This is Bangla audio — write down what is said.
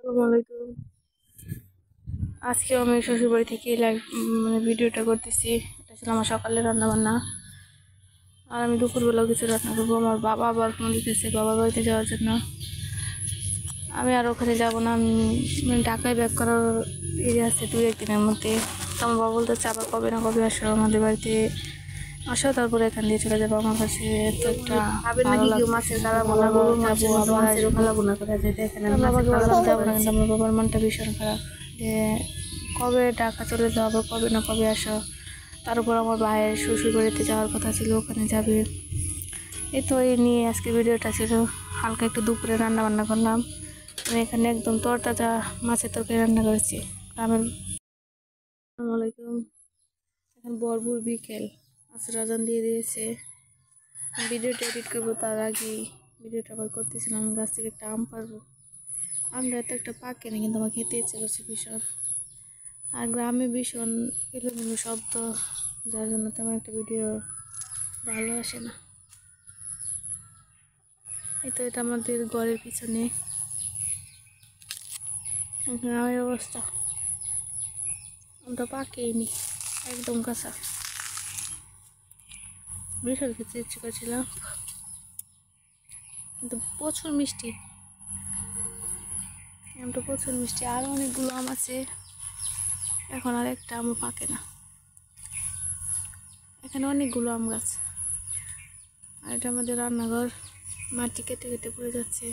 আসসালামু আলাইকুম। আজকে আমি শ্বশুরবাড়ি থেকে লাইভ ভিডিওটা করতেছি। এটা ছিল আমার সকালে রান্না বান্না। আর আমি দুপুরবেলাও কিছু রান্না করবো। আমার বাবা আবার ফোন দিতেছে বাবার বাড়িতে যাওয়ার জন্য। আমি আর ওখানে যাবো না। আমি ঢাকায় ব্যাক করার এরিয়া আছে 2-1 দিনের মধ্যে। তো আমার বাবা বলতেছে আবার কবে না কবে আসো আমাদের বাড়িতে আসো, তারপরে এখান দিয়ে চলে যাবো। আমার কাছে তো একটা ভালো লাগতেছে না। যাবো আবার আসবো। বাবাকে বললাম যাবো না, কিন্তু আমার বাবার মনটা ভীষণ খারাপ যে কবে ঢাকা চলে যাবো, কবে না কবে আসো। তার উপর আমার ভাইয়ের শ্বশুর বাড়িতে যাওয়ার কথা ছিল, ওখানে যাবে। এই তো এই নিয়ে আজকে ভিডিওটা ছিল। হালকা একটু দুপুরে রান্না বান্না করলাম। আমি এখানে একদম তরতাজা মাছের তরকারি রান্না করেছি গ্রামের। আসসালামু আলাইকুম। এখন ভরপুর বিকেল, আসর আজান দিয়ে দিয়েছে। ভিডিওটা এডিট করবো তার আগেই ভিডিওটা আবার করতেছিলাম। আমি গাছ থেকে একটা আম পারবো। আমরা এত একটা পাকে না, কিন্তু আমার খেতে ইচ্ছে করছে ভীষণ। আর গ্রামে ভীষণ এলোমেলো শব্দ, যার জন্য তেমন একটা ভিডিও ভালো আসে না। এই তো এটা আমাদের ঘরের পিছনে গ্রামের অবস্থা। আমরা পাকেই নি, একদম কাঁচা। ভীষণ খেতে ইচ্ছে করছিলাম, কিন্তু প্রচুর মিষ্টি। আমটা প্রচুর মিষ্টি। আরও অনেকগুলো আম আছে, এখন আর একটা আমও পাকে না। এখানে অনেকগুলো আম গাছ। আর এটা আমাদের রান্নাঘর, মাটি কেটে কেটে পড়ে যাচ্ছে।